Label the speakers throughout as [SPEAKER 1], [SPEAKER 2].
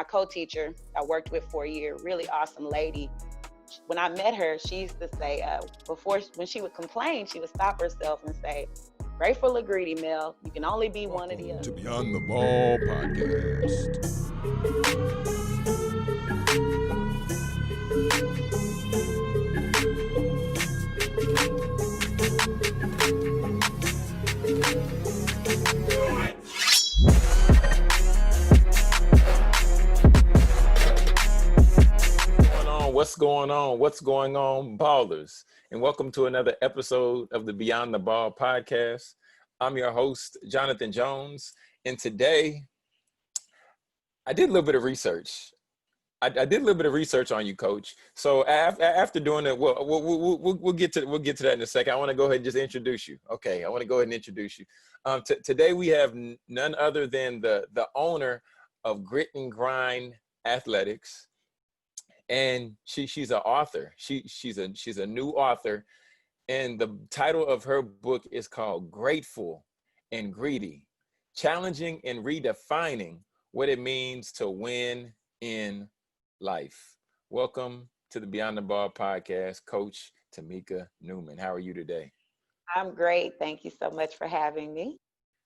[SPEAKER 1] my co-teacher I worked with for a year, really awesome lady. When I met her, she used to say, when she would complain, she would stop herself and say, grateful or greedy, Mel, you can only be one or the
[SPEAKER 2] Welcome
[SPEAKER 1] other.
[SPEAKER 2] to Beyond the Ball podcast. What's going on? What's going on, ballers? And welcome to another episode of the Beyond the Ball podcast. I'm your host, Jonathan Jones, and today I did a little bit of research. I did a little bit of research on you, Coach. So after doing it, we'll get to that in a second. I want to go ahead and just introduce you. Okay, I want to go ahead and introduce you. Today we have none other than the owner of Grit and Grind Athletics, and she's an author. She's a new author, and the title of her book is called Grateful and Greedy: Challenging and Redefining What It Means to Win in Life. Welcome to the Beyond the Ball podcast, Coach Tamika Newman. How are you today?
[SPEAKER 1] I'm great. Thank you so much for having me.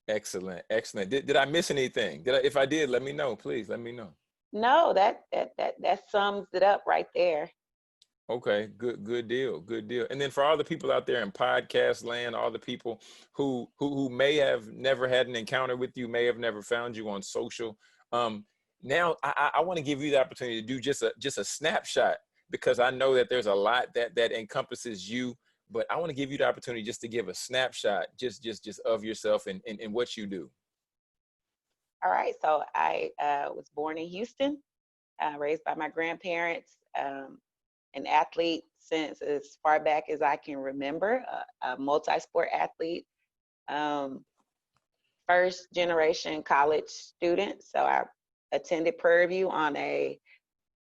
[SPEAKER 2] Excellent, excellent. Did I miss anything? If I did, let me know. Please let me know.
[SPEAKER 1] No, that sums it up right there.
[SPEAKER 2] Okay, good deal, good deal. And then for all the people out there in podcast land, all the people who may have never had an encounter with you, may have never found you on social. Now I want to give you the opportunity to do just a snapshot, because I know that there's a lot that encompasses you, but I want to give you the opportunity just to give a snapshot, just of yourself and what you do.
[SPEAKER 1] All right. So I was born in Houston, raised by my grandparents, an athlete since as far back as I can remember, a multi-sport athlete, um, first generation college student. So I attended Prairie View on a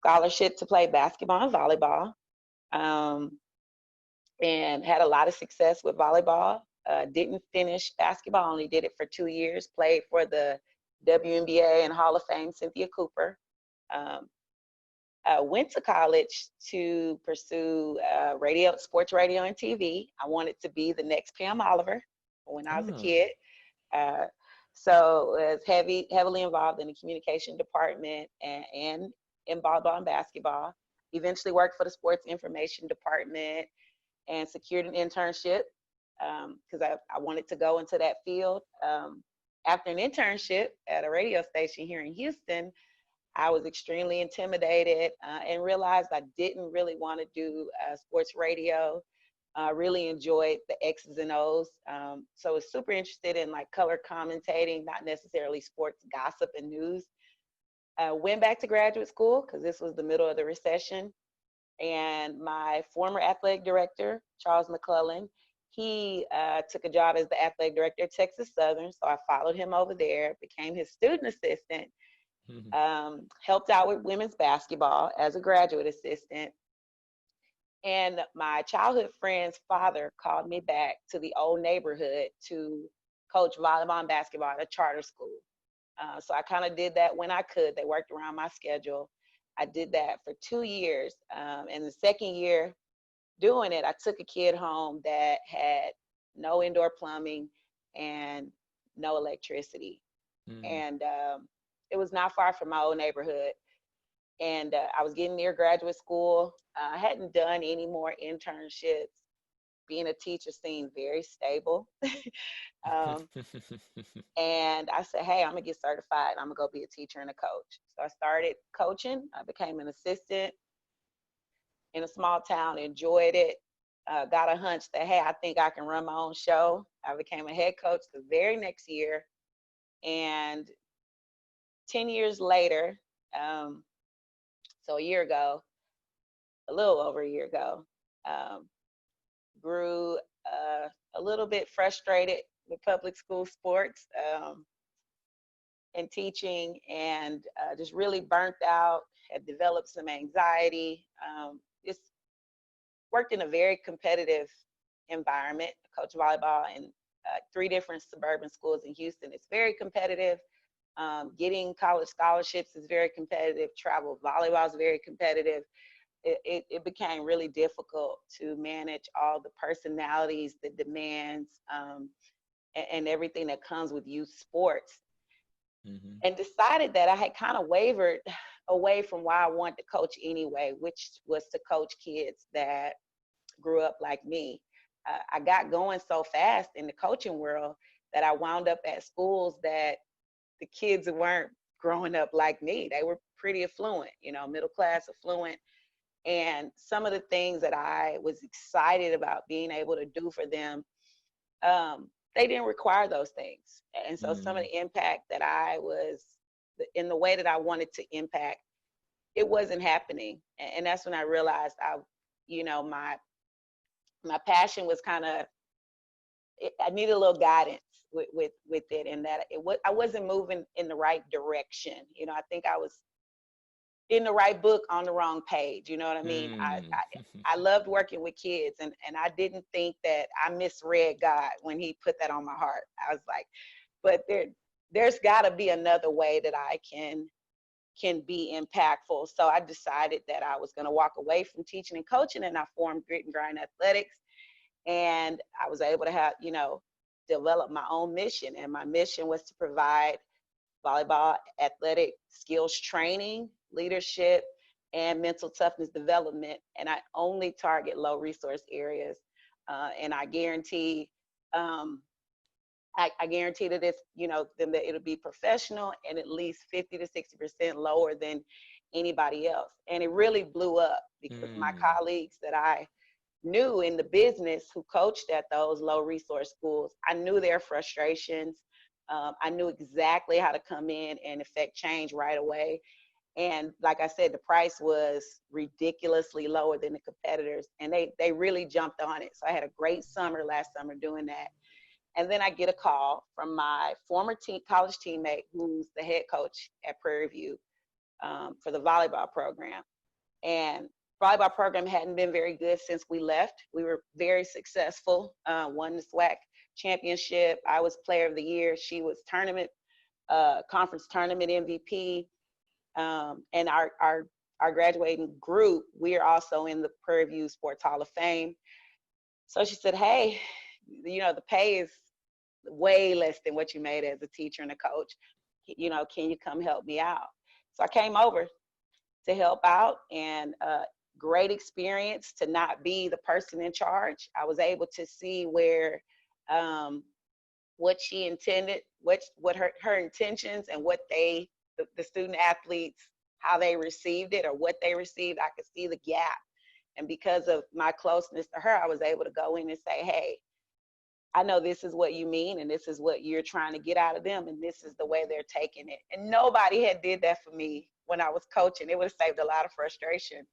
[SPEAKER 1] scholarship to play basketball and volleyball, um, and had a lot of success with volleyball. Didn't finish basketball, only did it for 2 years, played for the WNBA and Hall of Fame Cynthia Cooper. Um, went to college to pursue sports radio and TV. I wanted to be the next Pam Oliver when I was a kid. Uh, so was heavily involved in the communication department and in volleyball and basketball. Eventually worked for the sports information department and secured an internship because I wanted to go into that field. After an internship at a radio station here in Houston, I was extremely intimidated and realized I didn't really want to do sports radio. I really enjoyed the X's and O's. So I was super interested in like color commentating, not necessarily sports gossip and news. Went back to graduate school because this was the middle of the recession. And my former athletic director, Charles McClellan, he took a job as the athletic director at Texas Southern. So I followed him over there, became his student assistant, helped out with women's basketball as a graduate assistant. And my childhood friend's father called me back to the old neighborhood to coach volleyball and basketball at a charter school. So I kind of did that when I could. They worked around my schedule. I did that for 2 years. And the second year doing it, I took a kid home that had no indoor plumbing and no electricity. And it was not far from my old neighborhood. And I was getting near graduate school. I hadn't done any more internships. Being a teacher seemed very stable. And I said, hey, I'm going to get certified. I'm going to go be a teacher and a coach. So I started coaching. I became an assistant in a small town, enjoyed it. Got a hunch that, hey, I think I can run my own show. I became a head coach the very next year. And 10 years later, so a year ago, a little over a year ago, grew a little bit frustrated with public school sports and teaching, and just really burnt out, had developed some anxiety. Just worked in a very competitive environment, coach volleyball in 3 different suburban schools in Houston. It's very competitive. Getting college scholarships is very competitive. Travel volleyball is very competitive. It became really difficult to manage all the personalities, the demands, and everything that comes with youth sports.
[SPEAKER 2] Mm-hmm.
[SPEAKER 1] And decided that I had kind of wavered away from why I wanted to coach anyway, which was to coach kids that grew up like me. I got going so fast in the coaching world that I wound up at schools that the kids weren't growing up like me. They were pretty affluent, middle class affluent. And some of the things that I was excited about being able to do for them, they didn't require those things. And so some of
[SPEAKER 2] Mm-hmm.
[SPEAKER 1] the impact that I was in the way that I wanted to impact, it wasn't happening. And that's when I realized my passion was kind of, I needed a little guidance with it, and that I wasn't moving in the right direction. I think I was in the right book on the wrong page. You know what I mean?
[SPEAKER 2] Mm.
[SPEAKER 1] I loved working with kids, and I didn't think that I misread God when He put that on my heart. I was like, but there's got to be another way that I can be impactful. So I decided that I was going to walk away from teaching and coaching, and I formed Grit and Grind Athletics. And I was able to have, develop my own mission. And my mission was to provide volleyball athletic skills training, leadership, and mental toughness development. And I only target low resource areas. And I guarantee, I guarantee that it's, them that it'll be professional and at least 50 to 60% lower than anybody else. And it really blew up because my
[SPEAKER 2] Mm.
[SPEAKER 1] colleagues that I knew in the business who coached at those low resource schools, I knew their frustrations. I knew exactly how to come in and affect change right away. And like I said, the price was ridiculously lower than the competitors, and they really jumped on it. So I had a great summer last summer doing that. And then I get a call from my former college teammate, who's the head coach at Prairie View, for the volleyball program. And volleyball program hadn't been very good since we left. We were very successful, won the SWAC championship. I was player of the year. She was conference tournament MVP. And our graduating group, we are also in the Prairie View Sports Hall of Fame. So she said, hey, the pay is way less than what you made as a teacher and a coach. Can you come help me out? So I came over to help out, and great experience to not be the person in charge. I was able to see where what she intended, what her intentions, and what the student athletes, how they received it or what they received. I could see the gap. And because of my closeness to her, I was able to go in and say, hey, I know this is what you mean, and this is what you're trying to get out of them, and this is the way they're taking it. And nobody had did that for me when I was coaching. It would have saved a lot of frustration.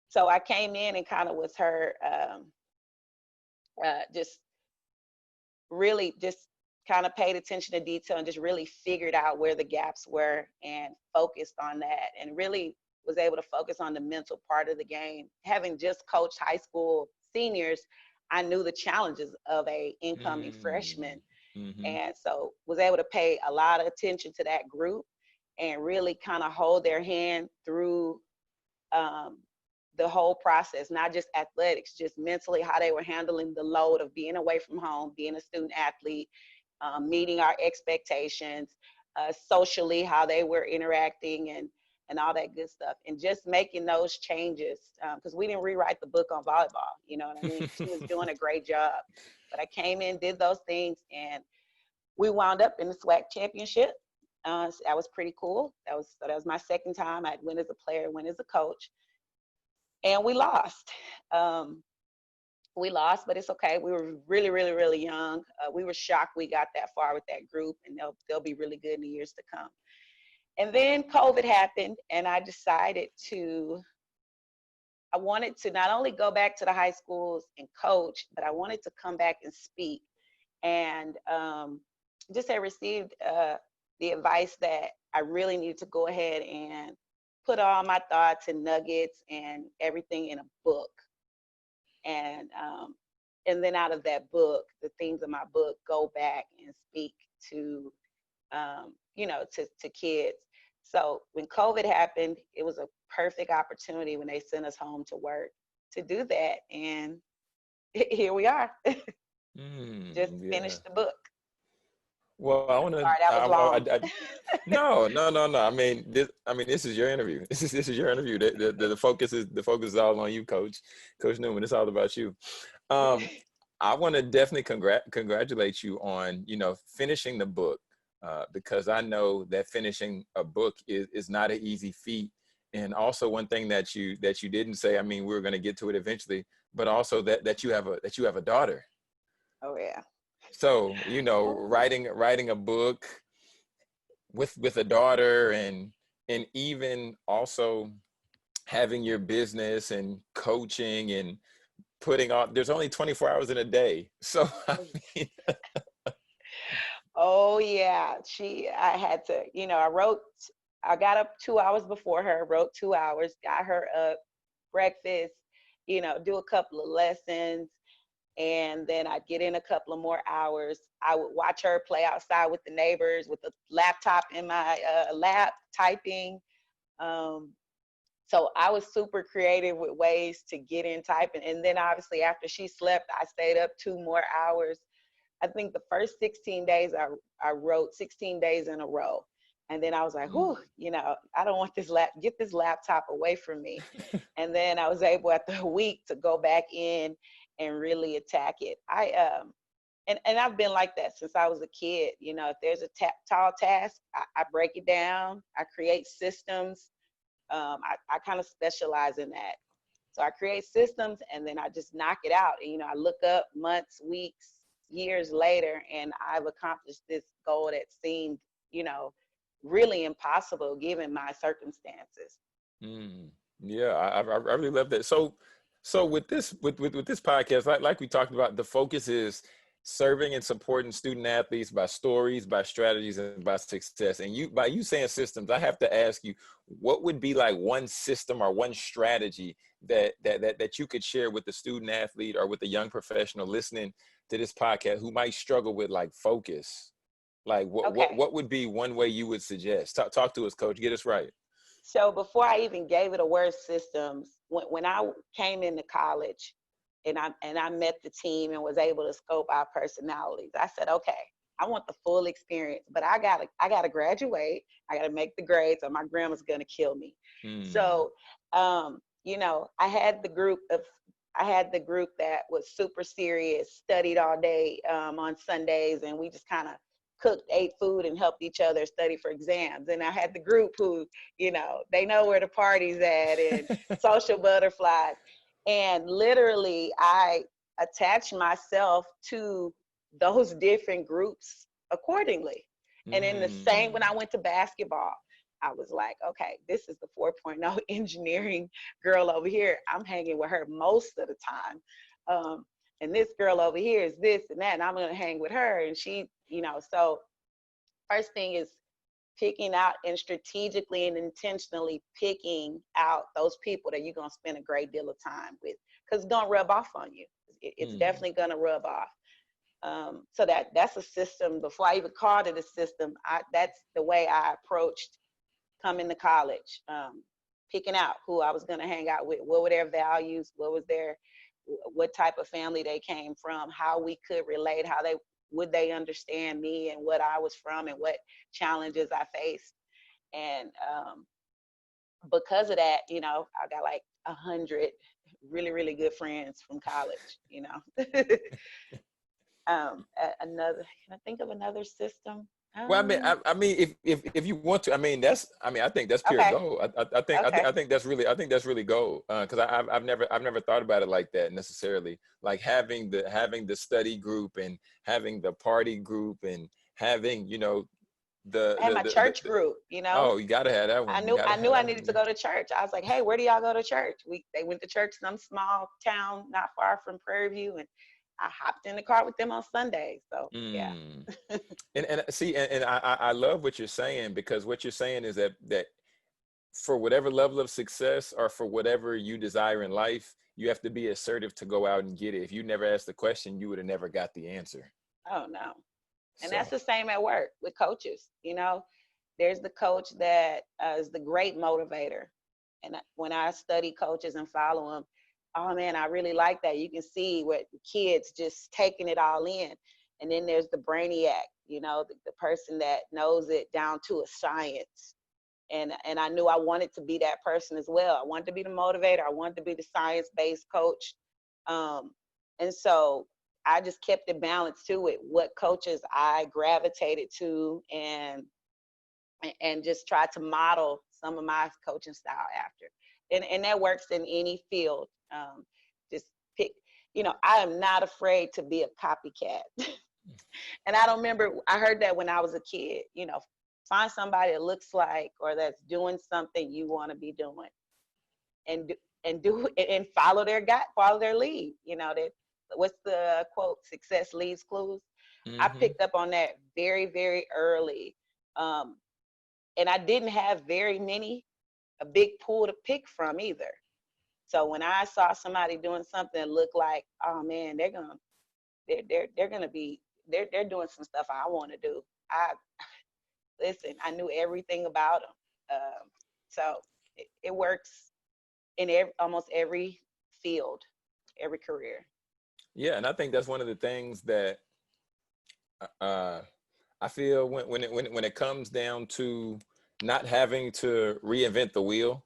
[SPEAKER 1] So I came in and kind of was her, just really just kind of paid attention to detail and just really figured out where the gaps were and focused on that, and really was able to focus on the mental part of the game. Having just coached high school seniors, I knew the challenges of a incoming freshman.
[SPEAKER 2] Mm-hmm.
[SPEAKER 1] And so was able to pay a lot of attention to that group and really kind of hold their hand through the whole process, not just athletics, just mentally, how they were handling the load of being away from home, being a student athlete, meeting our expectations, socially, how they were interacting and all that good stuff. And just making those changes, because we didn't rewrite the book on volleyball, you know what I mean? She was doing a great job. But I came in, did those things, and we wound up in the SWAC championship. So that was pretty cool. That was my second time. I'd win as a player, win as a coach. And we lost. We lost, but it's okay. We were really, really, really young. We were shocked we got that far with that group, and they'll be really good in the years to come. And then COVID happened, and I decided I wanted to not only go back to the high schools and coach, but I wanted to come back and speak. And just had received the advice that I really needed to go ahead and put all my thoughts and nuggets and everything in a book. And then out of that book, the themes of my book go back and speak to to kids. So when COVID happened, it was a perfect opportunity when they sent us home to work to do that. And here we are. Just
[SPEAKER 2] Yeah.
[SPEAKER 1] finished the book.
[SPEAKER 2] Well, I want to.
[SPEAKER 1] Sorry, that was long.
[SPEAKER 2] No. This is your interview. This is your interview. The focus is all on you, Coach Newman. It's all about you. Um, I want to definitely congratulate you on finishing the book, because I know that finishing a book is not an easy feat. And also one thing that you didn't say. I mean, we're going to get to it eventually, but also that you have a daughter.
[SPEAKER 1] Oh yeah.
[SPEAKER 2] So, writing a book with a daughter, and even also having your business and coaching and putting on, there's only 24 hours in a day. So, I mean,
[SPEAKER 1] Oh yeah. I had to, I got up 2 hours before her, wrote 2 hours, got her up, breakfast, do a couple of lessons. And then I'd get in a couple of more hours. I would watch her play outside with the neighbors with the laptop in my lap, typing. So I was super creative with ways to get in typing. And then obviously after she slept, I stayed up 2 more hours. I think the first 16 days I wrote 16 days in a row. And then I was like, whew, I don't want get this laptop away from me. And then I was able after a week to go back in and really attack it. And I've been like that since I was a kid. If there's a tall task, I break it down. I create systems. I kind of specialize in that. So I create systems and then I just knock it out. And, I look up months, weeks, years later, and I've accomplished this goal that seemed, really impossible given my circumstances.
[SPEAKER 2] Yeah, I really love that. So with this podcast, like we talked about, the focus is serving and supporting student athletes by stories, by strategies, and by success. And by you saying systems, I have to ask you, what would be like one system or one strategy that you could share with the student athlete or with a young professional listening to this podcast who might struggle with like focus? Like
[SPEAKER 1] Okay.
[SPEAKER 2] what would be one way you would suggest? Talk to us, Coach. Get us right.
[SPEAKER 1] So before I even gave it a word, systems, when I came into college and I met the team and was able to scope our personalities, I said, okay, I want the full experience, but I gotta graduate. I gotta make the grades, or my grandma's gonna kill me. So, I had the group that was super serious, studied all day on Sundays, and we just kind of cooked, ate food, and helped each other study for exams. And I had the group who, they know where the party's at and social butterflies. And literally, I attached myself to those different groups accordingly. And in the same, when I went to basketball, I was like, okay, this is the 4.0 engineering girl over here. I'm hanging with her most of the time. And this girl over here is this and that, and I'm going to hang with her. And she, so first thing is picking out and strategically and intentionally picking out those people that you're going to spend a great deal of time with, because it's going to rub off on you. It's definitely going to rub off. So that's a system. Before I even called it a system, that's the way I approached coming to college, picking out who I was going to hang out with, what were their values, what type of family they came from, how we could relate, would they understand me and what I was from and what challenges I faced. And because of that, I got like 100 really, really good friends from college, Another, can I think of another system?
[SPEAKER 2] Well, I mean, if you want to, I think that's pure
[SPEAKER 1] Okay.
[SPEAKER 2] gold. I think that's really gold. Because I've never thought about it like that necessarily. Like having the study group and having the party group and having
[SPEAKER 1] I had my church group,
[SPEAKER 2] Oh, you gotta have that one.
[SPEAKER 1] I knew I needed to go to church. I was like, hey, where do y'all go to church? They went to church in some small town not far from Prairie View, and I hopped in the car with them on Sundays. So yeah.
[SPEAKER 2] And see, and I love what you're saying, because what you're saying is that for whatever level of success or for whatever you desire in life, you have to be assertive to go out and get it. If you never asked the question, you would have never got the answer.
[SPEAKER 1] Oh no. And
[SPEAKER 2] So
[SPEAKER 1] that's the same at work with coaches. You know, there's the coach that is the great motivator. And when I study coaches and follow them, oh man, I really like that. You can see what kids just taking it all in. And then there's the brainiac, you know, the person that knows it down to a science. And I knew I wanted to be that person as well. I wanted to be the motivator. I wanted to be the science-based coach. Um, and so I just kept it balanced to it. What coaches I gravitated to, and just tried to model some of my coaching style after. And that works in any field. Just pick, you know, I am not afraid to be a copycat. And I don't remember, I heard that when I was a kid, you know, find somebody that looks like or that's doing something you want to be doing, and do and follow their guide, follow their lead. You know, that what's the quote, success leaves clues. I
[SPEAKER 2] hmm
[SPEAKER 1] picked up on that very, very early. Um, and I didn't have very many, a big pool to pick from either. So when I saw somebody doing something that looked like, oh man, they're gonna be they're doing some stuff I want to do. I listen. I knew everything about them. So it works in almost every field, every career.
[SPEAKER 2] yeah, and I think that's one of the things that uh, I feel when it comes down to not having to reinvent the wheel,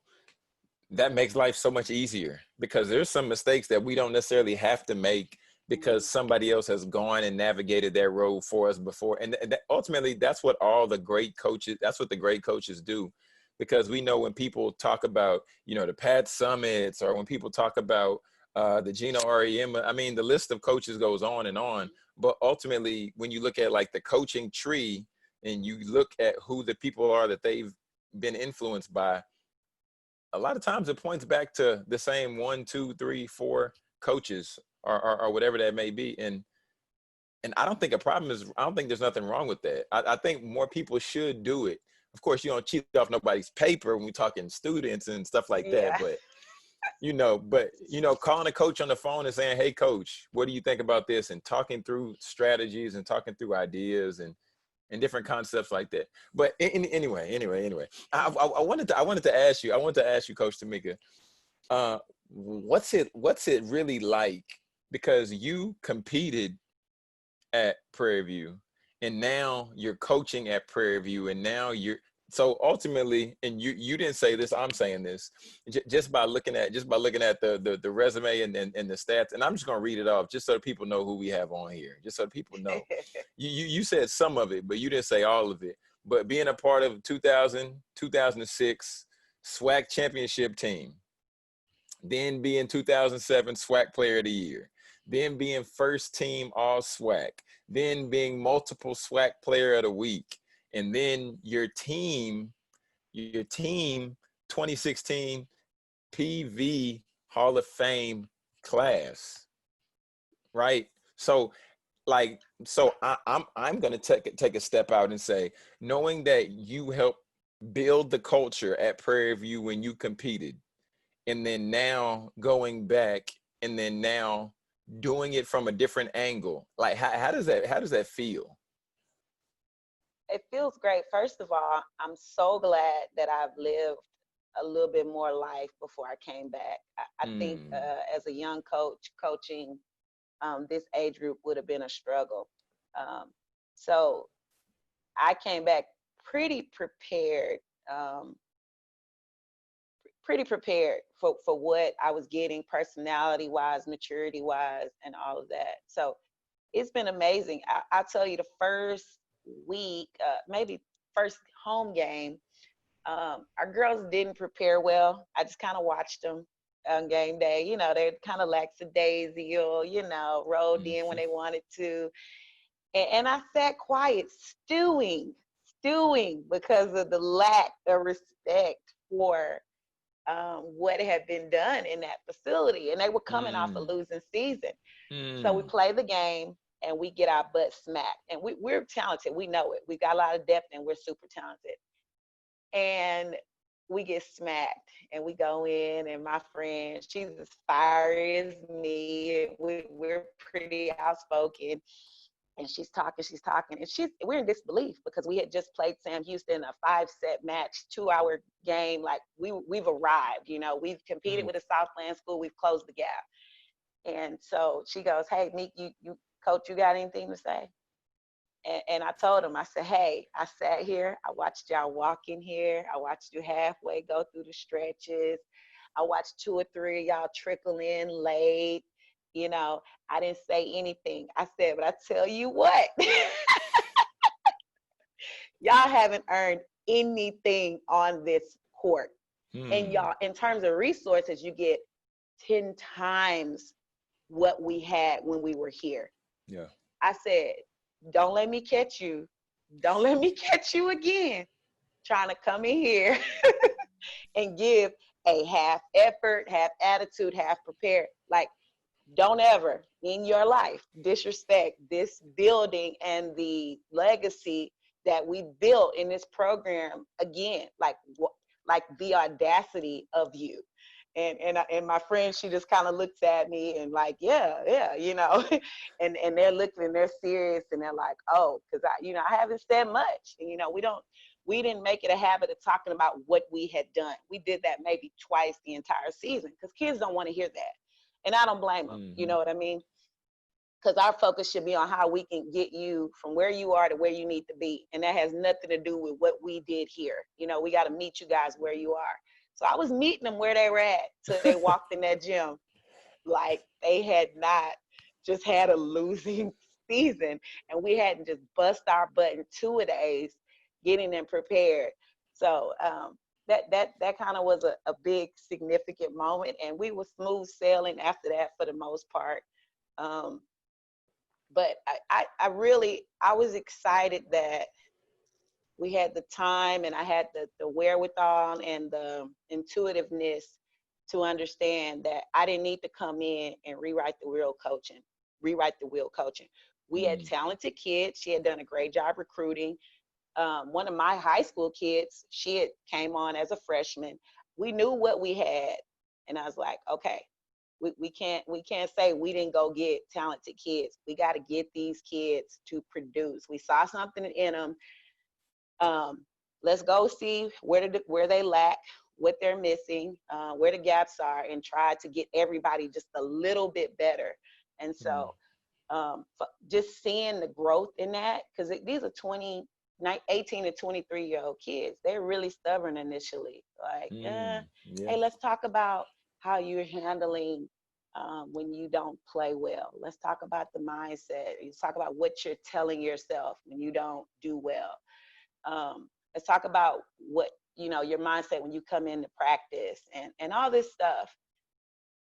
[SPEAKER 2] that makes life so much easier because there's some mistakes that we don't necessarily have to make because
[SPEAKER 1] Mm.
[SPEAKER 2] somebody else has gone and navigated that road for us before. And ultimately, that's what all the great coaches, that's what the great coaches do. Because we know when people talk about, you know, the Pat Summits, or when people talk about the Gina REM, I mean, the list of coaches goes on and on. But ultimately, when you look at like the coaching tree and you look at who the people are that they've been influenced by, a lot of times it points back to the same one, two, three, four coaches, or whatever that may be. And I don't think a problem is, I don't think there's nothing wrong with that. I think more people should do it. Of course, you don't cheat off nobody's paper when we're talking students and stuff like that.
[SPEAKER 1] Yeah.
[SPEAKER 2] But calling a coach on the phone and saying, "Hey, coach, what do you think about this?" and talking through strategies and talking through ideas and different concepts like that. But anyway, I wanted to ask you, Coach Tamika, what's it really like? Because you competed at Prairie View, and now you're coaching at Prairie View, and now you're so ultimately, and you didn't say this, I'm saying this, just by looking at the resume and the stats, and I'm just gonna read it off just so that people know who we have on here, just so that people know. You said some of it, but you didn't say all of it. But being a part of 2006 SWAC championship team, then being 2007 SWAC player of the year, then being first team all SWAC, then being multiple SWAC player of the week, and then your team 2016 PV Hall of Fame class, right? So I'm gonna take a step out and say, knowing that you helped build the culture at Prairie View when you competed, and then now going back, and then now doing it from a different angle, like how does that feel?
[SPEAKER 1] It feels great. First of all, I'm so glad that I've lived a little bit more life before I came back. I think
[SPEAKER 2] Mm,
[SPEAKER 1] as a young coach, coaching this age group would have been a struggle. Um, so I came back pretty prepared, um, pretty prepared for what I was getting, personality wise, maturity wise, and all of that. So it's been amazing. I'll tell you, the first week, maybe first home game, our girls didn't prepare well. I just kind of watched them on game day. You know, they're kind of lackadaisical, you know, rolled in when
[SPEAKER 2] mhm,
[SPEAKER 1] they wanted to. And I sat quiet, stewing because of the lack of respect for what had been done in that facility. And they were coming off a
[SPEAKER 2] mm,
[SPEAKER 1] losing season. So we
[SPEAKER 2] mm,
[SPEAKER 1] play the game and we get our butt smacked. And we're talented. We know it. We got a lot of depth and we're super talented. And we get smacked and we go in, and my friend, she's as fiery as me. We're pretty outspoken. And she's talking, and we're in disbelief because we had just played Sam Houston, a 5-set match, 2-hour game. Like we've arrived, we've competed with a Southland school, we've closed the gap. And so she goes, "Hey, Meek, you coach, you got anything to say?" And I told him, I said, "Hey, I sat here, I watched y'all walk in here, I watched you halfway go through the stretches, I watched 2 or 3 of y'all trickle in late. I didn't say anything." I said, "But I tell you what, y'all haven't earned anything on this court. And y'all, in terms of resources, you get 10 times what we had when we were here."
[SPEAKER 2] Yeah.
[SPEAKER 1] I said, "Don't let me catch you. Don't let me catch you again trying to come in here and give a half effort, half attitude, half prepared. Like, don't ever in your life disrespect this building and the legacy that we built in this program again. Like the audacity of you." And my friend, she just kind of looks at me and like, yeah, and they're looking and they're serious and they're like, "Oh," because I haven't said much. And we didn't make it a habit of talking about what we had done. We did that maybe twice the entire season because kids don't want to hear that. And I don't blame them. You know what I mean? Because our focus should be on how we can get you from where you are to where you need to be. And that has nothing to do with what we did here. We got to meet you guys where you are. So I was meeting them where they were at till they walked in that gym like they had not just had a losing season. And we hadn't just bust our butt in 2 of days getting them prepared. So that kind of was a big significant moment. And we were smooth sailing after that for the most part. But I was excited that we had the time and I had the wherewithal and the intuitiveness to understand that I didn't need to come in and rewrite the wheel coaching. We had talented kids. She had done a great job recruiting. One of my high school kids, she had came on as a freshman. We knew what we had. And I was like, okay, we can't say we didn't go get talented kids. We got to get these kids to produce. We saw something in them. Let's go see where they lack, what they're missing, where the gaps are, and try to get everybody just a little bit better. And so just seeing the growth in that, because these are 18 to 23-year-old kids. They're really stubborn initially. Like, hey, let's talk about how you're handling when you don't play well. Let's talk about the mindset. Let's talk about what you're telling yourself when you don't do well. Let's talk about what, your mindset when you come into practice and all this stuff.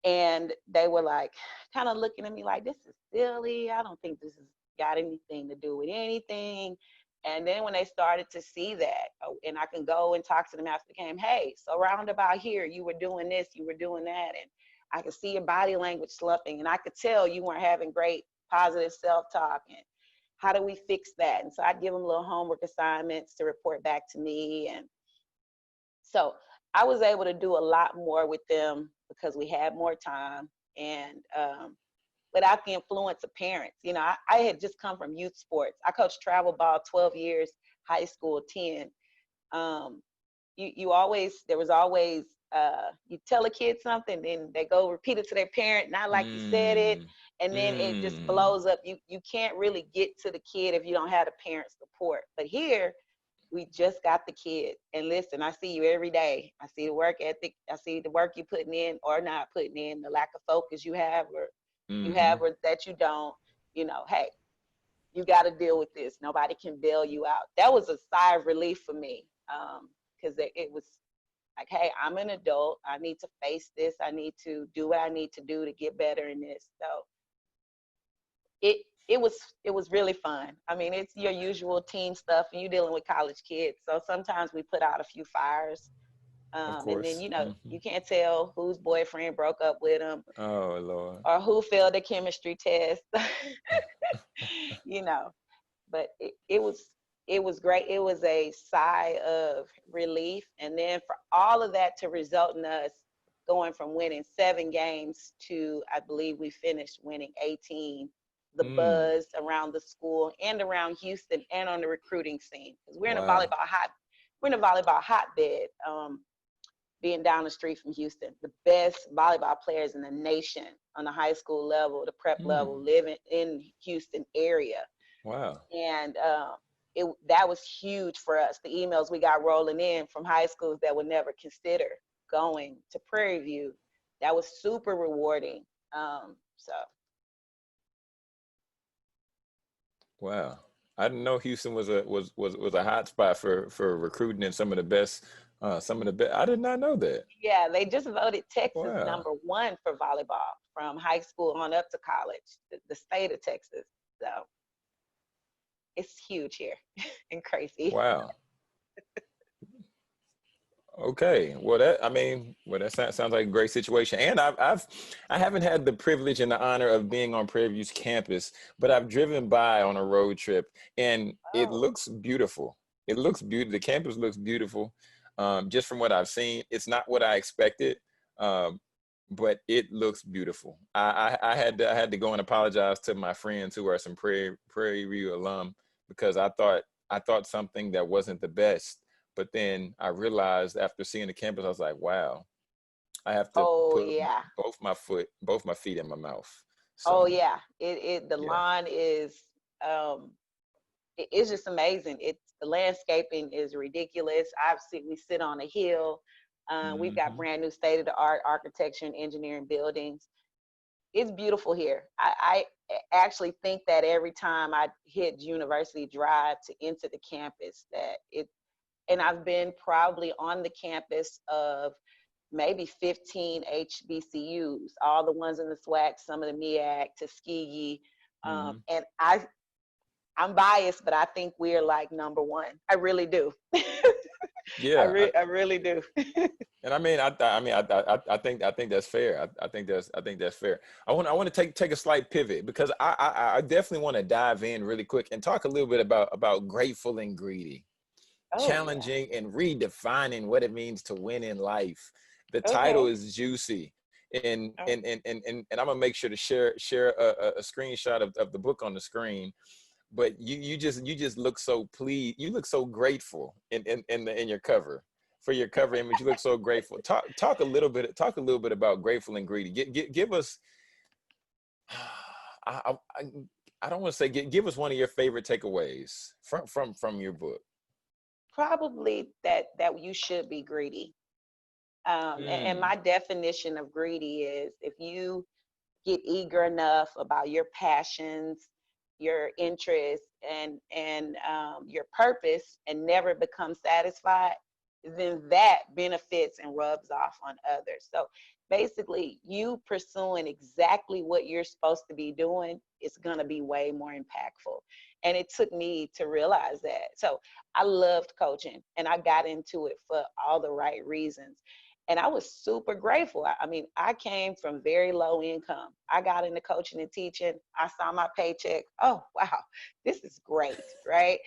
[SPEAKER 1] And they were like, kind of looking at me like, this is silly. I don't think this has got anything to do with anything. And then when they started to see that, and I can go and talk to them after the game, hey, so roundabout here, you were doing this, you were doing that. And I could see your body language slumping. And I could tell you weren't having great positive self-talk. And how do we fix that? And so I'd give them little homework assignments to report back to me. And so I was able to do a lot more with them because we had more time and without the influence of parents. I had just come from youth sports. I coached travel ball 12 years, high school 10. There was always, you tell a kid something, then they go repeat it to their parent, not like you said it. And then it just blows up. You can't really get to the kid if you don't have the parent support. But here, we just got the kid. And listen, I see you every day. I see the work ethic. I see the work you're putting in or not putting in, the lack of focus you have or you have or that you don't. Hey, you got to deal with this. Nobody can bail you out. That was a sigh of relief for me because it was like, hey, I'm an adult. I need to face this. I need to do what I need to do to get better in this. So it was really fun. I mean, it's your usual team stuff, and you're dealing with college kids. So sometimes we put out a few fires, and then you can't tell whose boyfriend broke up with him.
[SPEAKER 2] Oh Lord.
[SPEAKER 1] Or who failed the chemistry test. But it was great. It was a sigh of relief, and then for all of that to result in us going from winning 7 games to, I believe we finished winning 18 the
[SPEAKER 2] Mm.
[SPEAKER 1] buzz around the school and around Houston and on the recruiting scene. Because
[SPEAKER 2] Wow.
[SPEAKER 1] we're in a volleyball hotbed. Being down the street from Houston, the best volleyball players in the nation on the high school level, the prep level,
[SPEAKER 2] Mm.
[SPEAKER 1] living in Houston area.
[SPEAKER 2] Wow.
[SPEAKER 1] And that was huge for us. The emails we got rolling in from high schools that would never consider going to Prairie View, that was super rewarding. So
[SPEAKER 2] Wow. I didn't know Houston was a hot spot for recruiting and some of the best. I did not know that.
[SPEAKER 1] yeah, they just voted Texas
[SPEAKER 2] Wow.
[SPEAKER 1] #1 for volleyball from high school on up to college, the state of Texas. So it's huge here and crazy.
[SPEAKER 2] Wow. Okay. Well, sounds like a great situation. And I haven't had the privilege and the honor of being on Prairie View's campus, but I've driven by on a road trip, and it
[SPEAKER 1] Oh,
[SPEAKER 2] looks beautiful. It looks beautiful. The campus looks beautiful. Just from what I've seen, it's not what I expected, um, but it looks beautiful. I had to go and apologize to my friends who are some Prairie View alum, because I thought something that wasn't the best. But then I realized after seeing the campus, I was like, wow, I have to
[SPEAKER 1] oh
[SPEAKER 2] put
[SPEAKER 1] yeah.
[SPEAKER 2] both my feet in my mouth.
[SPEAKER 1] Oh
[SPEAKER 2] So
[SPEAKER 1] yeah. It the
[SPEAKER 2] yeah.
[SPEAKER 1] lawn is it's just amazing. It's the landscaping is ridiculous. We sit on a hill. We've got
[SPEAKER 2] Hmm.
[SPEAKER 1] brand new state of the art architecture and engineering buildings. It's beautiful here. I actually think that every time I hit University Drive to enter the campus, and I've been probably on the campus of maybe 15 HBCUs, all the ones in the SWAC, some of the MEAC, Tuskegee.
[SPEAKER 2] Hmm.
[SPEAKER 1] And I'm biased, but I think we're like #1. I really do.
[SPEAKER 2] Yeah.
[SPEAKER 1] I really do.
[SPEAKER 2] And I think that's fair. I think that's fair. I want to take a slight pivot, because I definitely want to dive in really quick and talk a little bit about grateful and greedy,
[SPEAKER 1] Oh yeah.
[SPEAKER 2] challenging and redefining what it means to win in life. The title
[SPEAKER 1] Okay.
[SPEAKER 2] is juicy. And
[SPEAKER 1] Oh,
[SPEAKER 2] I'm gonna make sure to share a screenshot of the book on the screen. But you just look so pleased. You look so grateful in your cover, for your cover image. You look so grateful. Talk a little bit about grateful and greedy. Give us. I, I, I don't want to say give us one of your favorite takeaways from your book.
[SPEAKER 1] probably that you should be greedy. And
[SPEAKER 2] Mm.
[SPEAKER 1] my definition of greedy is if you get eager enough about your passions, your interests, and your purpose, and never become satisfied, then that benefits and rubs off on others. So basically, you pursuing exactly what you're supposed to be doing is going to be way more impactful. And it took me to realize that. So I loved coaching, and I got into it for all the right reasons. And I was super grateful. I mean, I came from very low income. I got into coaching and teaching. I saw my paycheck. Oh, wow, this is great, right?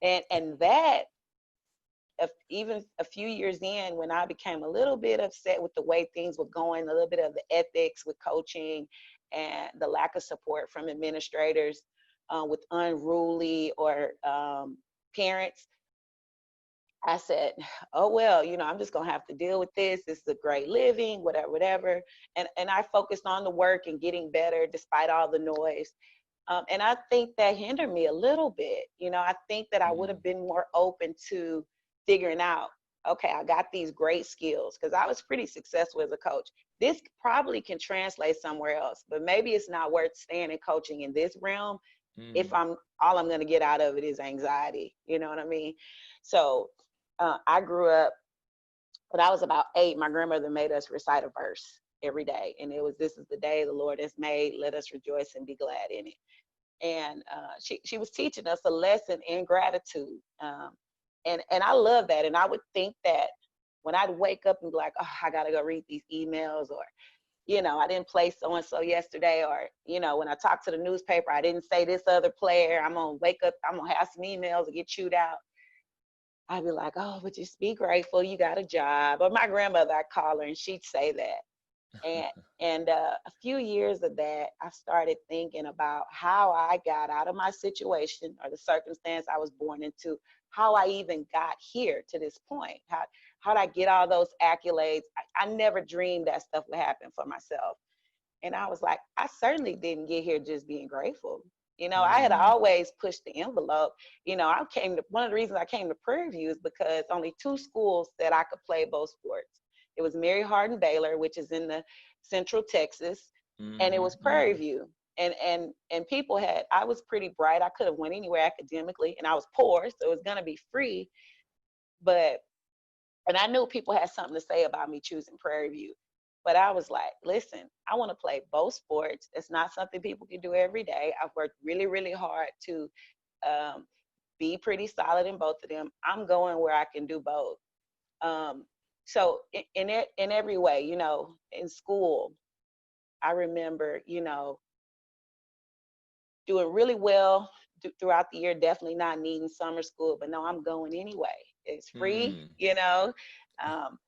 [SPEAKER 1] And that, if even a few years in, when I became a little bit upset with the way things were going, a little bit of the ethics with coaching and the lack of support from administrators with unruly or parents, I said, oh, well, I'm just going to have to deal with this. This is a great living, whatever, whatever. And I focused on the work and getting better despite all the noise. And I think that hindered me a little bit. I think that I would
[SPEAKER 2] Mm.
[SPEAKER 1] have been more open to figuring out, okay, I got these great skills because I was pretty successful as a coach. This probably can translate somewhere else, but maybe it's not worth staying in coaching in this realm if
[SPEAKER 2] Mm.
[SPEAKER 1] I'm going to get out of it is anxiety. You know what I mean? So I grew up when I was about 8. My grandmother made us recite a verse every day, and it was, "This is the day the Lord has made. Let us rejoice and be glad in it." And she was teaching us a lesson in gratitude, and I love that. And I would think that when I'd wake up and be like, "Oh, I gotta go read these emails," or I didn't play so and so yesterday, or when I talked to the newspaper, I didn't say this other player. I'm gonna wake up, I'm gonna have some emails to get chewed out. I'd be like, "Oh, but just be grateful you got a job." Or my grandmother, I'd call her and she'd say that. And a few years of that, I started thinking about how I got out of my situation or the circumstance I was born into, how I even got here to this point. How did I get all those accolades? I never dreamed that stuff would happen for myself. And I was like, I certainly didn't get here just being grateful. I had
[SPEAKER 2] Mm,
[SPEAKER 1] always pushed the envelope. One of the reasons I came to Prairie View is because only two schools that I could play both sports. It was Mary Hardin Baylor, which is in the Central Texas, and it
[SPEAKER 2] mm-hmm,
[SPEAKER 1] was Prairie
[SPEAKER 2] mm-hmm.
[SPEAKER 1] View. And people I was pretty bright. I could have went anywhere academically, and I was poor, so it was gonna be free. But and I knew people had something to say about me choosing Prairie View. But I was like, listen, I want to play both sports. It's not something people can do every day. I've worked really, really hard to um, be pretty solid in both of them. I'm going where I can do both. Um, so in every way, in school, I remember, doing really well throughout the year, definitely not needing summer school, but no, I'm going anyway. It's free,
[SPEAKER 2] Mm.
[SPEAKER 1] Um,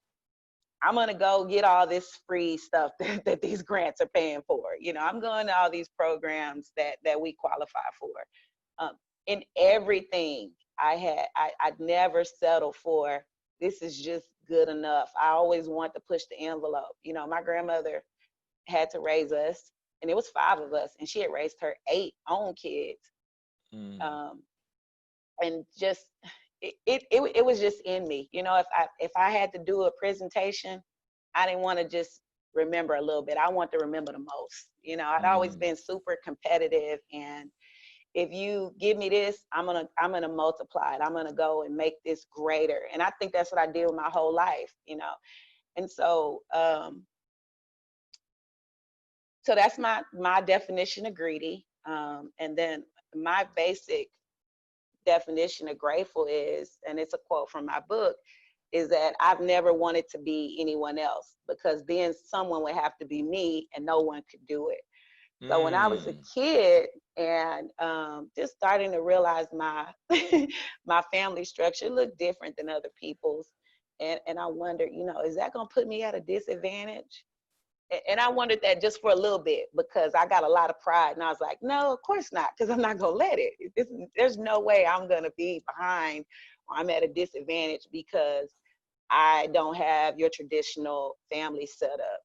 [SPEAKER 1] I'm going to go get all this free stuff that these grants are paying for. I'm going to all these programs that we qualify for. Um, in everything I'd never settle for, this is just good enough. I always want to push the envelope. My grandmother had to raise us, and it was five of us, and she had raised her eight own kids.
[SPEAKER 2] Mm.
[SPEAKER 1] Um, and just, it was just in me. If I had to do a presentation, I didn't want to just remember a little bit. I want to remember the most. I'd always
[SPEAKER 2] Mm.
[SPEAKER 1] been super competitive, and if you give me this, I'm gonna multiply it. I'm gonna go and make this greater. And I think that's what I did with my whole life. And so that's my definition of greedy. And then my basic definition of grateful is, and it's a quote from my book, is that I've never wanted to be anyone else, because then someone would have to be me and no one could do it. So when I was a
[SPEAKER 2] Mm.
[SPEAKER 1] kid and just starting to realize my my family structure looked different than other people's, and I wondered, is that going to put me at a disadvantage? And I wondered that just for a little bit, because I got a lot of pride, and I was like, no, of course not, because I'm not going to let it. There's no way I'm going to be behind, or I'm at a disadvantage because I don't have your traditional family setup.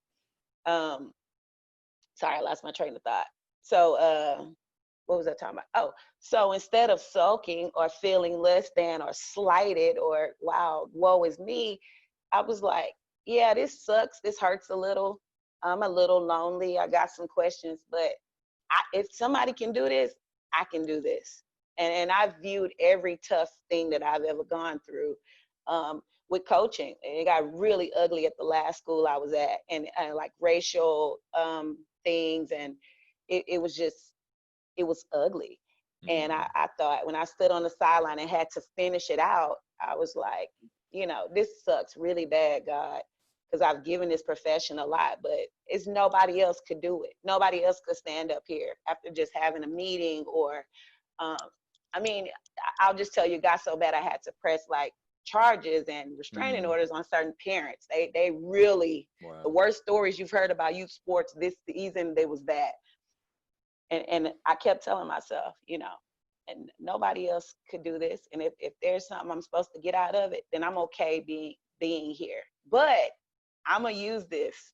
[SPEAKER 1] Um, Sorry, I lost my train of thought. So, what was I talking about? Oh, so instead of sulking or feeling less than or slighted or wow, woe is me, I was like, yeah, this sucks. This hurts a little. I'm a little lonely. I got some questions, but if somebody can do this, I can do this. And I viewed every tough thing that I've ever gone through with coaching. And it got really ugly at the last school I was at, and like racial things, and it was just, it was ugly. And
[SPEAKER 2] Mm.
[SPEAKER 1] I thought, when I stood on the sideline and had to finish it out, I was like, this sucks really bad, God, because I've given this profession a lot, but it's nobody else could do it. Nobody else could stand up here after just having a meeting, or, um, I mean, I'll just tell you, it got so bad I had to press like charges and restraining
[SPEAKER 2] Mm.
[SPEAKER 1] orders on certain parents. They really, the
[SPEAKER 2] Wow.
[SPEAKER 1] worst stories you've heard about youth sports this season, they was bad. And I kept telling myself, and nobody else could do this. And if there's something I'm supposed to get out of it, then I'm okay being here. But I'm gonna use this.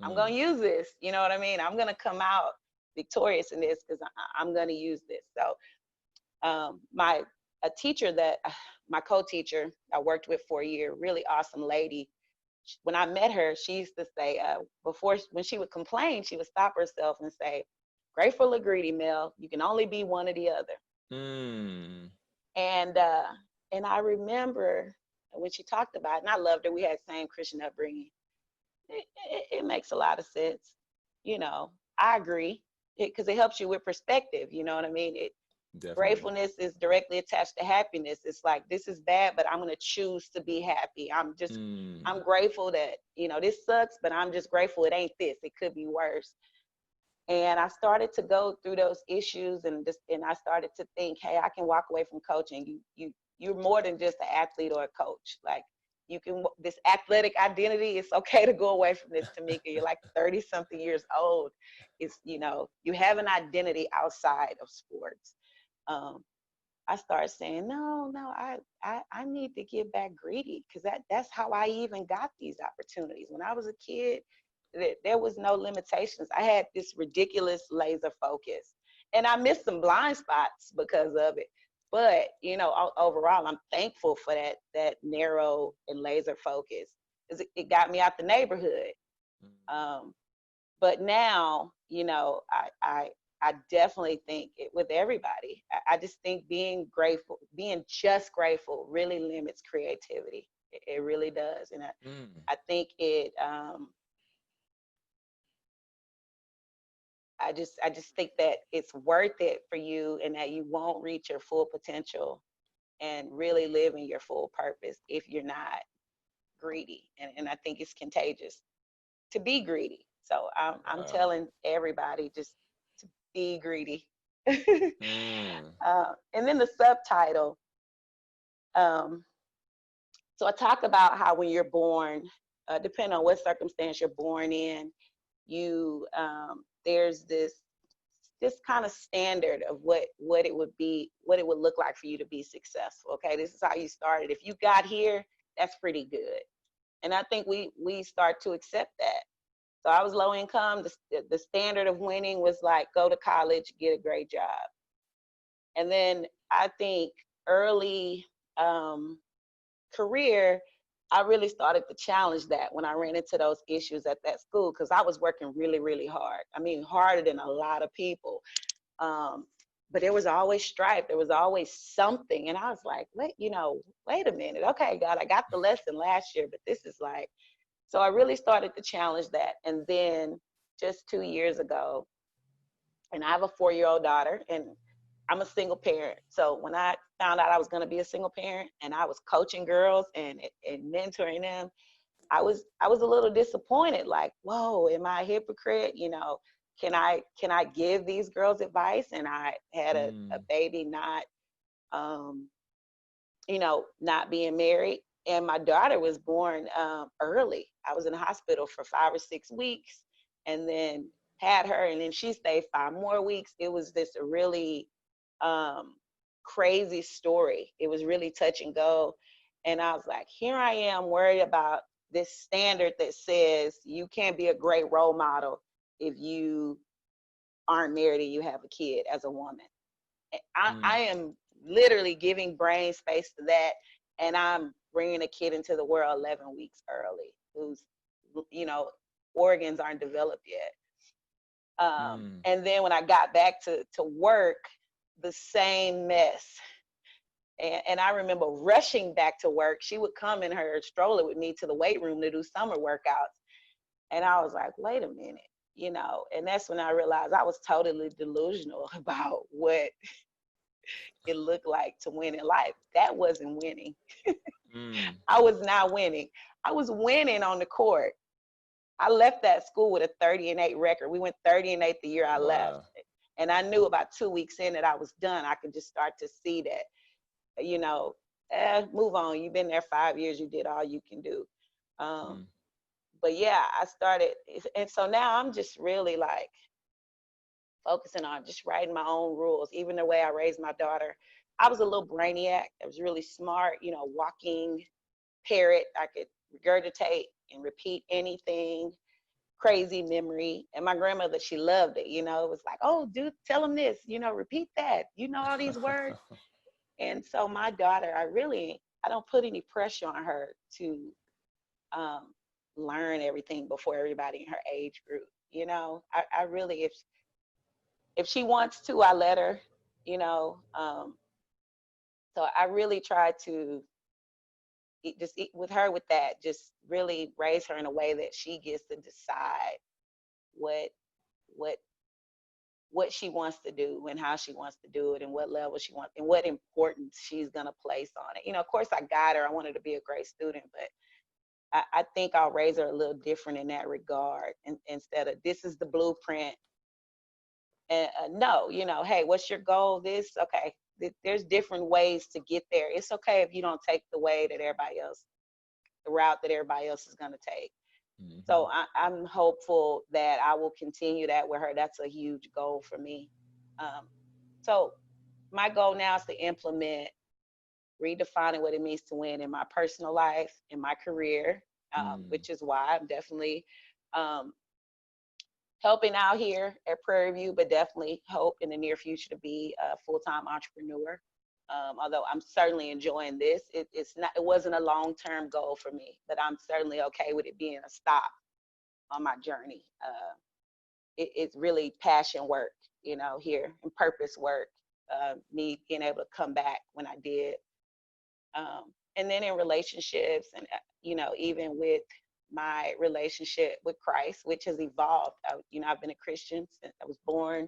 [SPEAKER 1] I'm
[SPEAKER 2] Mm.
[SPEAKER 1] gonna use this. You know what I mean? I'm gonna come out victorious in this, because I'm gonna use this. So my a teacher that my co-teacher I worked with for a year, really awesome lady. When I met her, she used to say, before, when she would complain, she would stop herself and say, "Grateful or greedy, Mel, you can only be one or the other."
[SPEAKER 2] Mm.
[SPEAKER 1] And uh, and I remember when she talked about it, and I loved her. We had the same Christian upbringing. It makes a lot of sense. You know, I agree, because it helps you with perspective. You know what I mean?
[SPEAKER 2] Definitely.
[SPEAKER 1] Gratefulness is directly attached to happiness. It's like, this is bad, but I'm going to choose to be happy. I'm
[SPEAKER 2] Mm.
[SPEAKER 1] grateful that, this sucks, but I'm just grateful it ain't this. It could be worse. And I started to go through those issues, and I started to think, hey, I can walk away from coaching. You're more than just an athlete or a coach. Like, this athletic identity, it's okay to go away from this, Tamika. You're like 30 something years old. It's, you have an identity outside of sports. I started saying, no, I need to get back greedy, because that's how I even got these opportunities. When I was a kid, there was no limitations. I had this ridiculous laser focus, and I missed some blind spots because of it. But, overall, I'm thankful for that narrow and laser focus, because it got me out the neighborhood. But now, I definitely think with everybody, I just think being just grateful really limits creativity. It really does. And I think I just think that it's worth it for you, and that you won't reach your full potential and really live in your full purpose if you're not greedy. And I think it's contagious to be greedy. So I'm telling everybody, just to be greedy. And then the subtitle. So I talk about how when you're born, depending on what circumstance you're born in, there's this kind of standard of what it would look like for you to be successful. Okay, this is how you started. If you got here, that's pretty good. And I think we start to accept that. So I was low income. The standard of winning was like, go to college, get a great job. And then I think early career, I really started to challenge that when I ran into those issues at that school, because I was working really, really hard. I mean, harder than a lot of people. But there was always strife. There was always something. And I was like, wait a minute. Okay, God, I got the lesson last year, but this is like, so I really started to challenge that. And then just 2 years ago, and I have a 4-year-old daughter, and I'm a single parent. So when I found out I was going to be a single parent, and I was coaching girls and mentoring them, I was a little disappointed. Like, whoa, am I a hypocrite? Can I give these girls advice? And I had a baby not not being married. And my daughter was born early. I was in the hospital for 5 or 6 weeks, and then had her, and then she stayed 5 more weeks. It was this really crazy story. It was really touch and go. And I was like, here I am worried about this standard that says you can't be a great role model if you aren't married and you have a kid as a woman. I am literally giving brain space to that, and I'm bringing a kid into the world 11 weeks early, whose organs aren't developed yet. And then when I got back to work, the same mess. And I remember rushing back to work. She would come in her stroller with me to the weight room to do summer workouts. And I was like, wait a minute, and that's when I realized I was totally delusional about what it looked like to win in life. That wasn't winning. I was not winning. I was winning on the court. I left that school with a 30-8 record. We went 30-8 the year I left. And I knew about 2 weeks in that I was done. I could just start to see that, move on. You've been there 5 years. You did all you can do. But yeah, I started. And so now I'm just really like focusing on just writing my own rules. Even the way I raised my daughter, I was a little brainiac. I was really smart, walking parrot. I could regurgitate and repeat anything. Crazy memory. And my grandmother, she loved it. It was like, oh, dude, tell them this, repeat that, all these words. And so my daughter, I don't put any pressure on her to learn everything before everybody in her age group. I really, if she wants to, I let her, so I really try to just with her with that, just really raise her in a way that she gets to decide what she wants to do and how she wants to do it and what level she wants and what importance she's going to place on it. Of course I got her. I want her to be a great student, but I think I'll raise her a little different in that regard. And instead of this is the blueprint. And no, hey, what's your goal? This, okay. There's different ways to get there. It's okay if you don't take the way that everybody else the route that everybody else is going to take.
[SPEAKER 2] Mm-hmm.
[SPEAKER 1] So I'm hopeful that I will continue that with her. That's a huge goal for me. So my goal now is to implement redefining what it means to win in my personal life, in my career, which is why I'm definitely helping out here at Prairie View, but definitely hope in the near future to be a full-time entrepreneur. Although I'm certainly enjoying this, it wasn't a long-term goal for me, but I'm certainly okay with it being a stop on my journey. It's really passion work, here, and purpose work. Me being able to come back when I did. And then in relationships and, even with my relationship with Christ, which has evolved. I've been a Christian since I was born,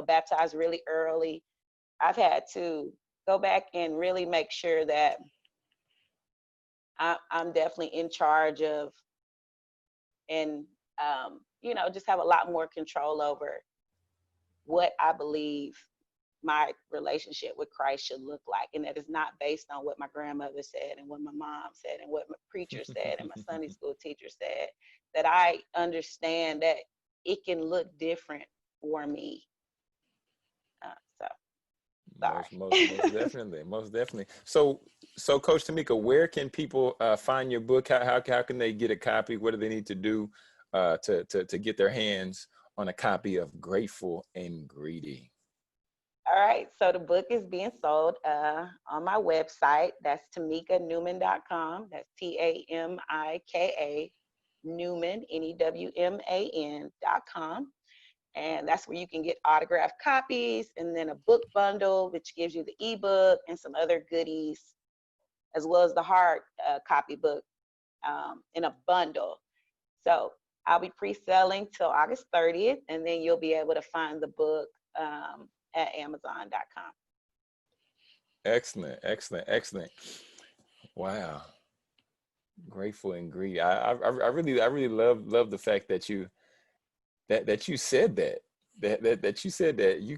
[SPEAKER 1] baptized really early. I've had to go back and really make sure that I'm definitely in charge of, and, just have a lot more control over what I believe my relationship with Christ should look like. And that is not based on what my grandmother said and what my mom said and what my preacher said and my Sunday school teacher said, that I understand that it can look different for me.
[SPEAKER 2] Most definitely. So Coach Tamika, where can people find your book? How can they get a copy? What do they need to do to get their hands on a copy of Grateful and Greedy?
[SPEAKER 1] All right, so the book is being sold on my website. That's TamikaNewman.com. That's TAMIKA Newman, NEWMAN.com. And that's where you can get autographed copies, and then a book bundle, which gives you the ebook and some other goodies, as well as the hard copy book in a bundle. So I'll be pre-selling till August 30th, and then you'll be able to find the book at Amazon.com.
[SPEAKER 2] Excellent. Wow. Grateful and greedy. I really love the fact that you said that you said that you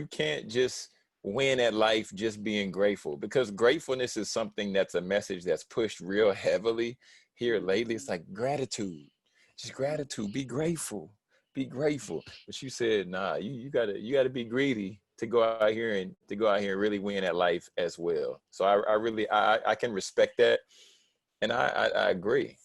[SPEAKER 2] can't just win at life just being grateful, because gratefulness is something that's a message that's pushed real heavily here lately. It's like gratitude, just gratitude, be grateful. But you said, nah, you gotta be greedy to go out here and really win at life as well. So I can respect that, and I agree.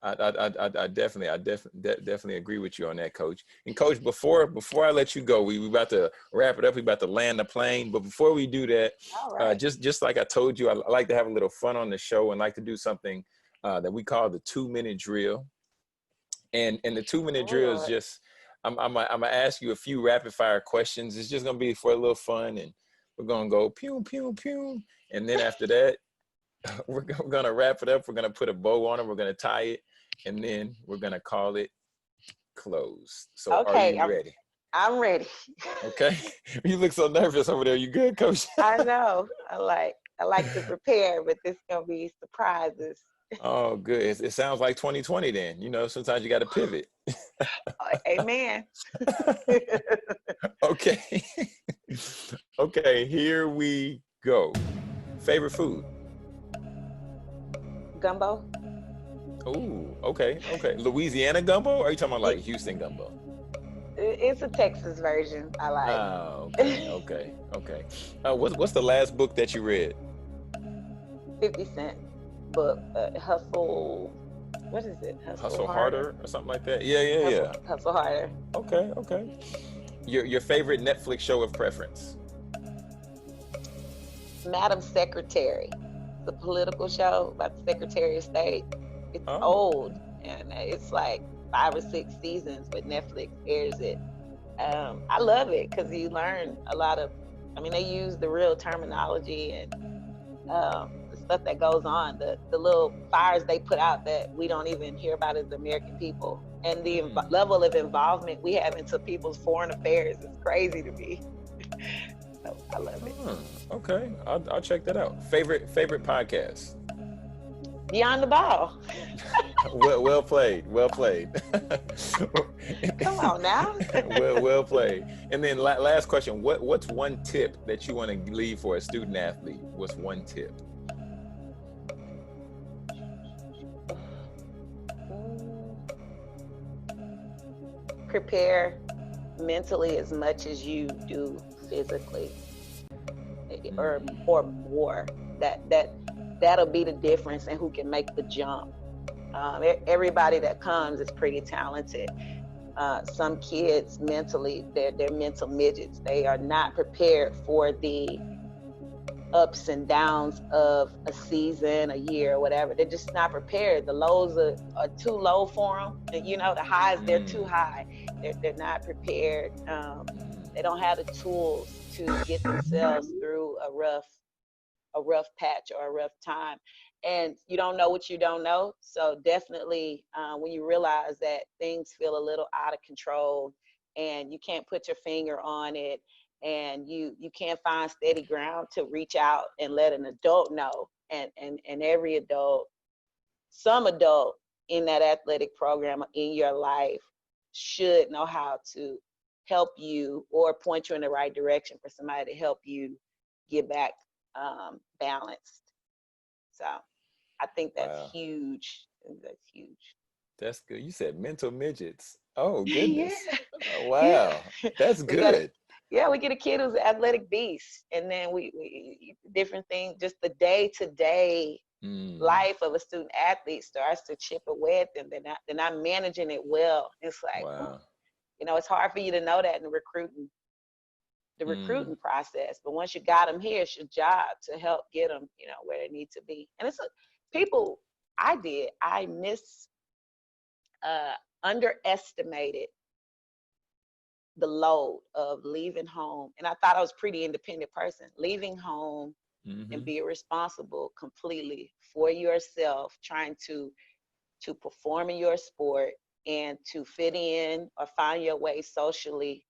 [SPEAKER 2] I definitely agree with you on that, Coach. And Coach, before I let you go, we about to wrap it up. We about to land the plane, but before we do that,
[SPEAKER 1] right.
[SPEAKER 2] Just like I told you, I like to have a little fun on the show and like to do something that we call the 2-minute drill. And the 2-minute drill is just, I'm gonna ask you a few rapid fire questions. It's just gonna be for a little fun, and we're gonna go pew pew pew, and then after that, we're gonna wrap it up. We're gonna put a bow on it. We're gonna tie it, and then we're gonna call it closed. So
[SPEAKER 1] okay,
[SPEAKER 2] are you ready?
[SPEAKER 1] I'm ready.
[SPEAKER 2] Okay. You look so nervous over there. You good, Coach?
[SPEAKER 1] I know. I like to prepare, but this is gonna be surprises.
[SPEAKER 2] Oh, good. It sounds like 2020 then. Sometimes you got to pivot.
[SPEAKER 1] Amen.
[SPEAKER 2] Okay. Okay, here we go. Favorite food?
[SPEAKER 1] Gumbo.
[SPEAKER 2] Oh, okay. Louisiana gumbo, or are you talking about like Houston gumbo?
[SPEAKER 1] It's a Texas version I like.
[SPEAKER 2] Oh, okay. What's the last book that you read?
[SPEAKER 1] 50 Cent book, Hustle. What is it?
[SPEAKER 2] Hustle Harder or something like that? Yeah.
[SPEAKER 1] Hustle Harder.
[SPEAKER 2] Okay. Your favorite Netflix show of preference?
[SPEAKER 1] Madam Secretary. The political show about the Secretary of State. It's old, and it's like 5 or 6 seasons, but Netflix airs it. I love it because you learn a lot of, they use the real terminology and the stuff that goes on, the little fires they put out that we don't even hear about as American people, and the level of involvement we have into people's foreign affairs is crazy to me. So I love it.
[SPEAKER 2] Okay, I'll check that out. Favorite podcast?
[SPEAKER 1] Beyond the Ball.
[SPEAKER 2] well played.
[SPEAKER 1] Come on now.
[SPEAKER 2] well played. And then last question, what's one tip that you want to leave for a student athlete? What's one tip?
[SPEAKER 1] prepare mentally as much as you do physically, or more. That'll be the difference in who can make the jump. Everybody that comes is pretty talented. Some kids mentally, they're mental midgets. They are not prepared for the ups and downs of a season, a year, whatever. They're just not prepared. The lows are too low for them. And, the highs, they're too high. They're not prepared. They don't have the tools to get themselves through a rough patch or a rough time. And you don't know what you don't know. So definitely when you realize that things feel a little out of control and you can't put your finger on it, and you can't find steady ground to reach out and let an adult know. And every adult, some adult in that athletic program in your life should know how to help you or point you in the right direction for somebody to help you get back balanced. So I think that's huge. That's huge.
[SPEAKER 2] That's good. You said mental midgets. Oh
[SPEAKER 1] Yeah,
[SPEAKER 2] goodness. Oh,
[SPEAKER 1] yeah.
[SPEAKER 2] wow. That's
[SPEAKER 1] We got
[SPEAKER 2] good.
[SPEAKER 1] we get a kid who's an athletic beast, and then we different things. Just the day-to-day life of a student athlete starts to chip away at them. They're not managing it well. It's like,
[SPEAKER 2] Wow.
[SPEAKER 1] it's hard for you to know that in the recruiting process. But once you got them here, it's your job to help get them, where they need to be. And it's people. I underestimated the load of leaving home. And I thought I was a pretty independent person. Leaving home and be responsible completely for yourself, trying to perform in your sport and to fit in or find your way socially.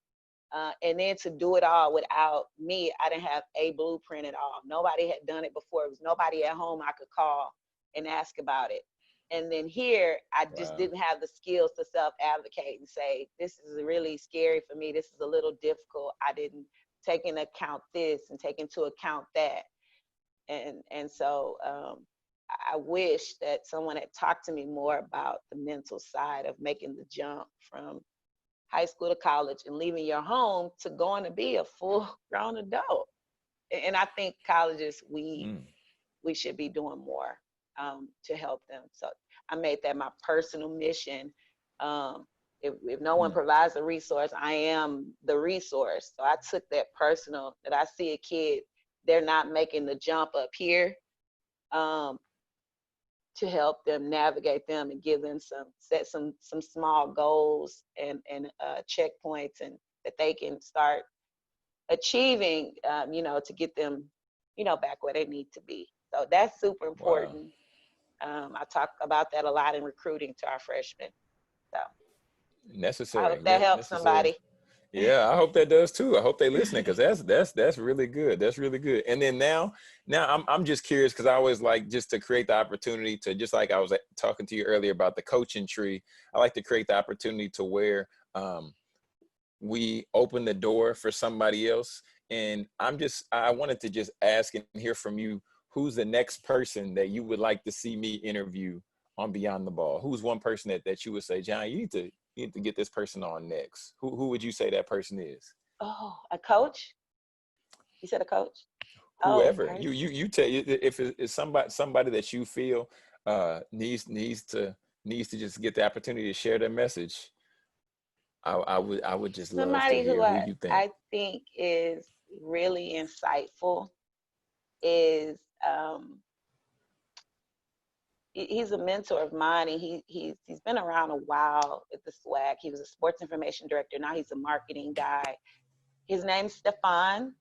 [SPEAKER 1] And then to do it all without me. I didn't have a blueprint at all. Nobody had done it before. It was nobody at home I could call and ask about it. And then here, I just didn't have the skills to self-advocate and say, this is really scary for me. This is a little difficult. I didn't take into account this and take into account that. And so I wish that someone had talked to me more about the mental side of making the jump from high school to college and leaving your home to going to be a full-grown adult. And I think colleges, we should be doing more to help them. So I made that my personal mission. If no one provides a resource, I am the resource. So I took that personal, that I see a kid, they're not making the jump up here, to help them navigate them and give them set some small goals and checkpoints, and that they can start achieving, to get them, back where they need to be. So that's super important. Wow. I talk about that a lot in recruiting to our freshmen. So
[SPEAKER 2] Necessary.
[SPEAKER 1] I hope that helps somebody.
[SPEAKER 2] Yeah, I hope that does too. I hope they listening, because that's really good. That's really good. And then now I'm just curious, because I always like just to create the opportunity to, just like I was talking to you earlier about the coaching tree, I like to create the opportunity to where we open the door for somebody else. And I wanted to just ask and hear from you, who's the next person that you would like to see me interview on Beyond the Ball? Who's one person that you would say, John, you need to get this person on next? Who would you say that person is?
[SPEAKER 1] Oh, a coach? You said a coach?
[SPEAKER 2] Whoever. You tell you if it's somebody that you feel needs to just get the opportunity to share their message. I would just love to
[SPEAKER 1] somebody
[SPEAKER 2] hear
[SPEAKER 1] who
[SPEAKER 2] who you think.
[SPEAKER 1] I think is really insightful is he's a mentor of mine, and he's been around a while at the SWAC. He was a sports information director. Now he's a marketing guy. His name's Stefan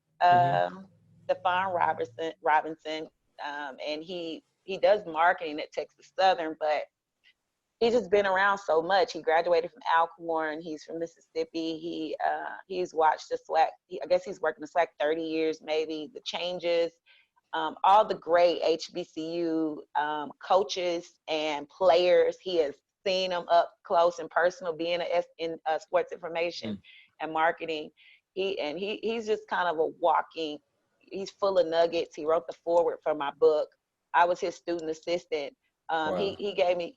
[SPEAKER 1] Robinson, and he does marketing at Texas Southern, but he's just been around so much. He graduated from Alcorn. He's from Mississippi. He's watched the SWAC. I guess he's worked in the SWAC 30 years, maybe. The changes, all the great HBCU coaches and players. He has seen them up close and personal, being in sports information and marketing. He's just kind of a walking. He's full of nuggets. He wrote the foreword for my book. I was his student assistant.
[SPEAKER 2] Wow.
[SPEAKER 1] He gave me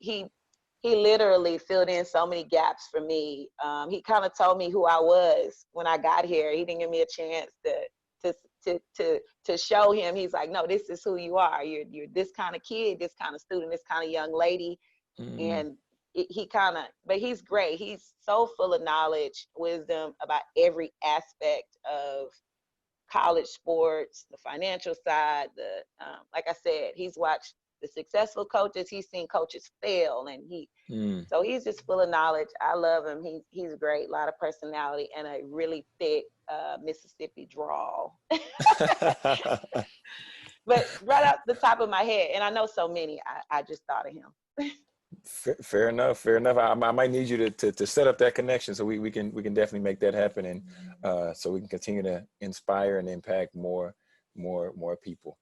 [SPEAKER 1] he literally filled in so many gaps for me. He kind of told me who I was when I got here. He didn't give me a chance to show him. He's like, no, this is who you are. You're this kind of kid, this kind of student, this kind of young lady. And he kind of, but he's great. He's so full of knowledge, wisdom about every aspect of college sports, the financial side, like I said, he's watched the successful coaches, he's seen coaches fail, and so he's just full of knowledge. I love him. He's great, a lot of personality, and a really thick Mississippi drawl. But right off the top of my head, and I know so many, I just thought of him.
[SPEAKER 2] Fair enough. I might need you to set up that connection so we can definitely make that happen, and so we can continue to inspire and impact more people.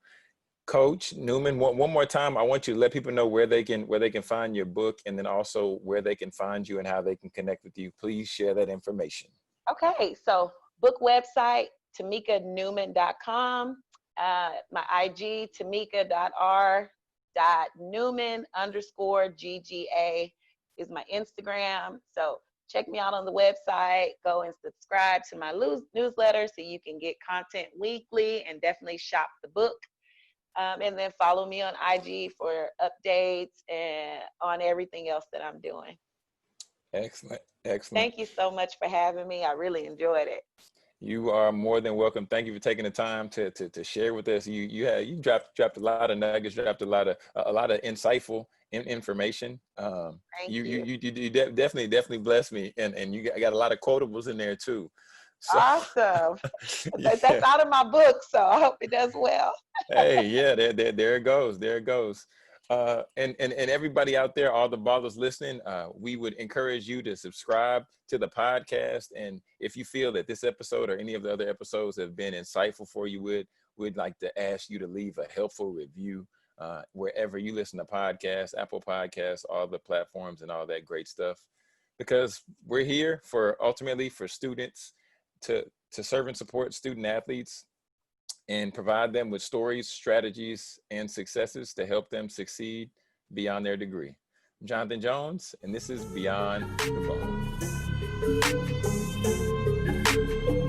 [SPEAKER 2] Coach Newman, one more time, I want you to let people know where they can find your book, and then also where they can find you and how they can connect with you. Please share that information.
[SPEAKER 1] Okay, so book website, tamikanewman.com. My IG, tamika.r.newman_GGA is my Instagram. So check me out on the website. Go and subscribe to my newsletter so you can get content weekly, and definitely shop the book. And then follow me on IG for updates and on everything else that I'm doing.
[SPEAKER 2] Excellent.
[SPEAKER 1] Thank you so much for having me. I really enjoyed it.
[SPEAKER 2] You are more than welcome. Thank you for taking the time to share with us. You dropped a lot of nuggets, dropped a lot of insightful information. You definitely blessed me, and you got a lot of quotables in there too. So,
[SPEAKER 1] awesome.
[SPEAKER 2] Yeah.
[SPEAKER 1] That's out of my book, so I hope it does well.
[SPEAKER 2] Hey, yeah, there it goes. And everybody out there, all the ballers listening, we would encourage you to subscribe to the podcast. And if you feel that this episode or any of the other episodes have been insightful for you, we'd like to ask you to leave a helpful review wherever you listen to podcasts, Apple Podcasts, all the platforms and all that great stuff. Because we're here ultimately for students to serve and support student athletes and provide them with stories, strategies, and successes to help them succeed beyond their degree. I'm Jonathan Jones, and this is Beyond the Ball.